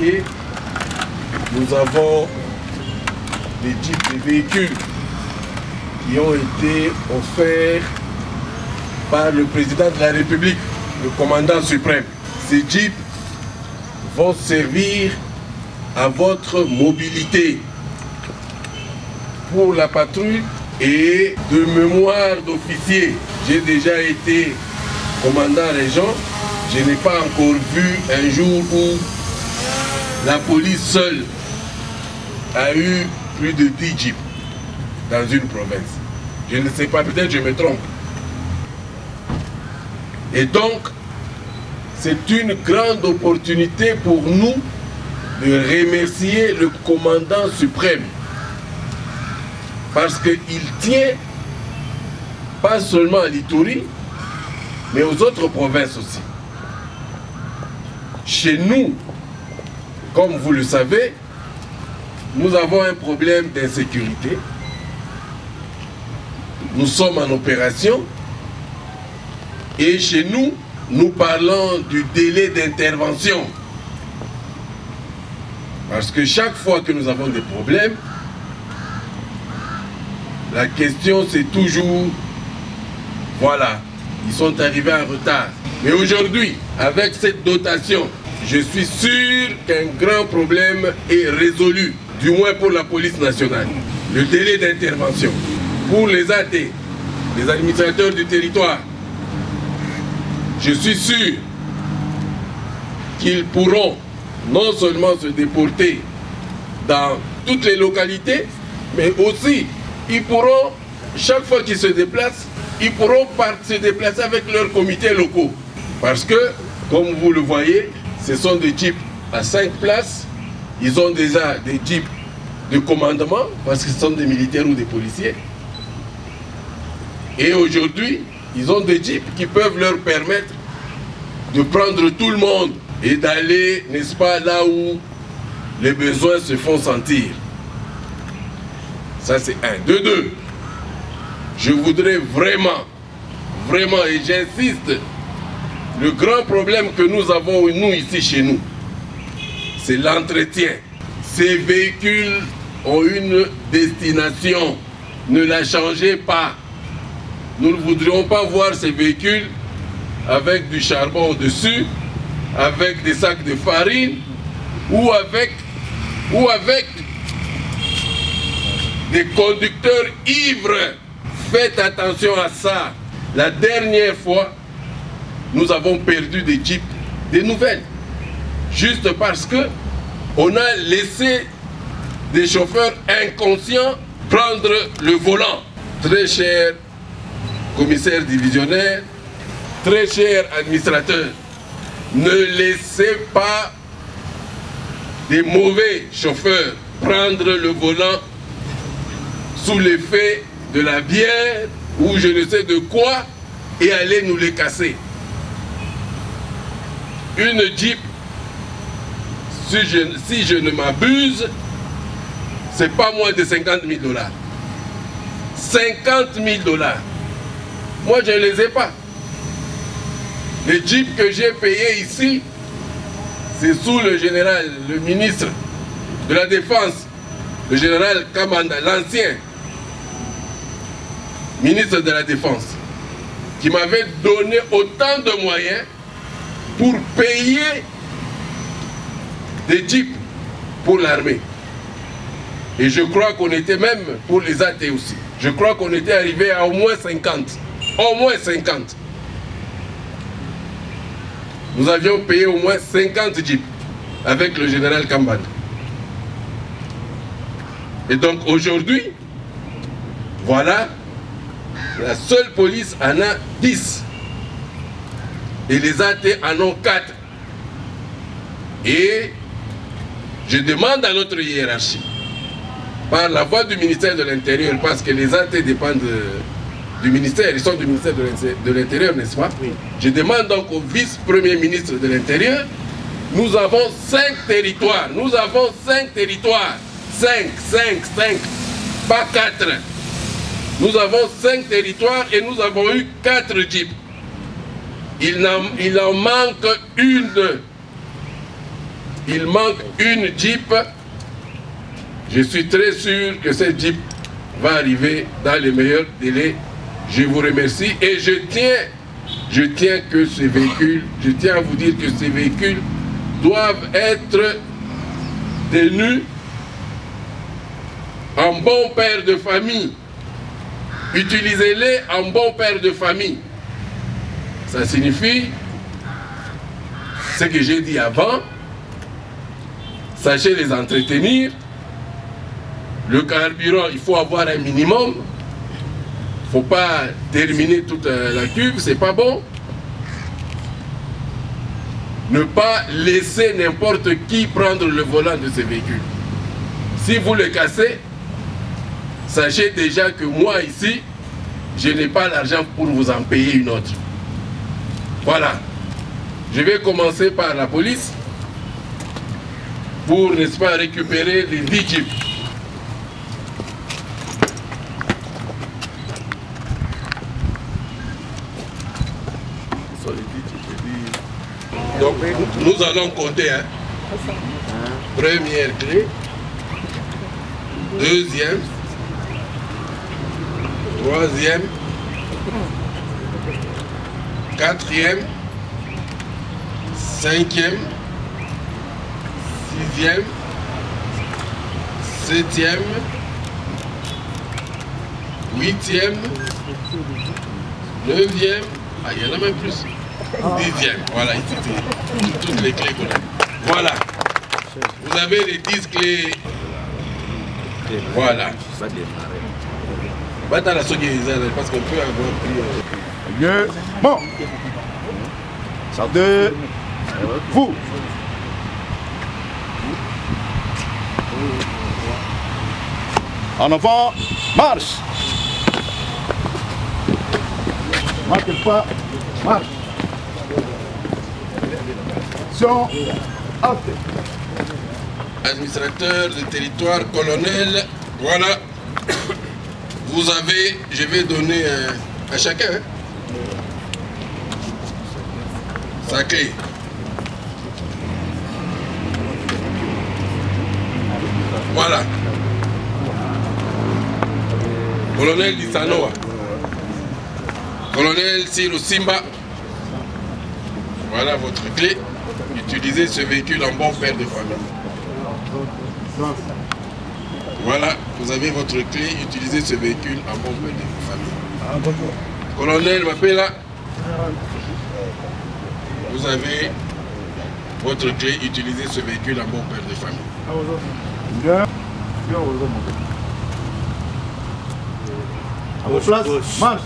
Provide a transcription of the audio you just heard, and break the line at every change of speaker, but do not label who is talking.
remarqué, nous avons des jeeps, des véhicules qui ont été offerts par le président de la République, le commandant suprême. Ces jeeps vont servir à votre mobilité pour la patrouille et de mémoire d'officier. J'ai déjà été commandant régent, je n'ai pas encore vu un jour où la police seule a eu plus de 10 jeeps dans une province. Je ne sais pas, peut-être je me trompe. Et donc, c'est une grande opportunité pour nous de remercier le commandant suprême. Parce qu'il tient pas seulement à l'Ituri, mais aux autres provinces aussi. Chez nous, comme vous le savez, nous avons un problème d'insécurité. Nous sommes en opération et chez nous, nous parlons du délai d'intervention. Parce que chaque fois que nous avons des problèmes, la question c'est toujours, voilà, ils sont arrivés en retard. Mais aujourd'hui, avec cette dotation, je suis sûr qu'un grand problème est résolu, du moins pour la police nationale. Le délai d'intervention. Pour les AT, les administrateurs du territoire, je suis sûr qu'ils pourront non seulement se déporter dans toutes les localités, mais aussi ils pourront, chaque fois qu'ils se déplacent, ils pourront se déplacer avec leurs comités locaux. Parce que, comme vous le voyez, ce sont des jeeps à 5 places. Ils ont déjà des jeeps de commandement, parce que ce sont des militaires ou des policiers. Et aujourd'hui, ils ont des jeeps qui peuvent leur permettre de prendre tout le monde et d'aller, n'est-ce pas, là où les besoins se font sentir. Ça, c'est un. De deux, je voudrais vraiment, et j'insiste, le grand problème que nous avons, nous, ici, chez nous, c'est l'entretien. Ces véhicules ont une destination. Ne la changez pas. Nous ne voudrions pas voir ces véhicules avec du charbon au-dessus, avec des sacs de farine, ou avec des conducteurs ivres. Faites attention à ça. La dernière fois, nous avons perdu des jeeps, des nouvelles. Juste parce que on a laissé des chauffeurs inconscients prendre le volant. Très cher commissaire divisionnaire, très cher administrateur, ne laissez pas des mauvais chauffeurs prendre le volant sous l'effet de la bière ou je ne sais de quoi et aller nous les casser. Une Jeep, si je ne m'abuse, c'est pas moins de 50 000 $. 50 000 $. Moi, je ne les ai pas. Les Jeeps que j'ai payés ici, c'est sous le général, le ministre de la Défense, le général Kamanda, l'ancien ministre de la Défense, qui m'avait donné autant de moyens pour payer des jeeps pour l'armée. Et je crois qu'on était même pour les AT aussi. Je crois qu'on était arrivé à au moins 50. Au moins 50. Nous avions payé au moins 50 jeeps avec le général Kambanda. Et donc aujourd'hui, voilà, la seule police en a 10. Et les AT en ont 4. Et je demande à notre hiérarchie, par la voie du ministère de l'Intérieur, parce que les AT dépendent du ministère, ils sont du ministère de l'Intérieur, n'est-ce pas? Oui. Je demande donc au vice-premier ministre de l'Intérieur, nous avons 5 territoires, nous avons 5 territoires, 5, pas 4. Nous avons 5 territoires et nous avons eu 4 jeeps. Il en manque une. Il manque une Jeep. Je suis très sûr que cette Jeep va arriver dans les meilleurs délais. Je vous remercie et je tiens que ces véhicules, je tiens à vous dire que ces véhicules doivent être tenus en bon père de famille. Utilisez-les en bon père de famille. Ça signifie ce que j'ai dit avant. Sachez les entretenir. Le carburant, il faut avoir un minimum. Il ne faut pas terminer toute la cuve, c'est pas bon. Ne pas laisser n'importe qui prendre le volant de ces véhicules. Si vous le cassez, sachez déjà que moi ici, je n'ai pas l'argent pour vous en payer une autre. Voilà. Je vais commencer par la police pour, n'est-ce pas, récupérer les 10 jeeps. Donc, nous allons compter. Hein. Première clé. Deuxième. Troisième. Quatrième. Cinquième. Sixième. Septième. Huitième. Neuvième. Ah, il y en a même plus. 10e, voilà, ici, toutes les clés qu'on a. Voilà. Vous avez les 10 clés. Voilà. Va dans la soirée, parce qu'on peut avoir pris.
Mieux. Bon. Ça de vous. En avant, marche. Marque le pas, marche.
Administrateur du territoire, colonel, voilà. Vous avez, je vais donner à chacun hein, sa clé. Voilà. Colonel Isanoa. Colonel Siro Simba. Voilà votre clé. Utilisez ce véhicule en bon père de famille. Voilà, vous avez votre clé. Utilisez ce véhicule en bon père de famille. Colonel Mapela, vous avez votre clé. Utilisez ce véhicule en bon père de famille.
À vos places, marche.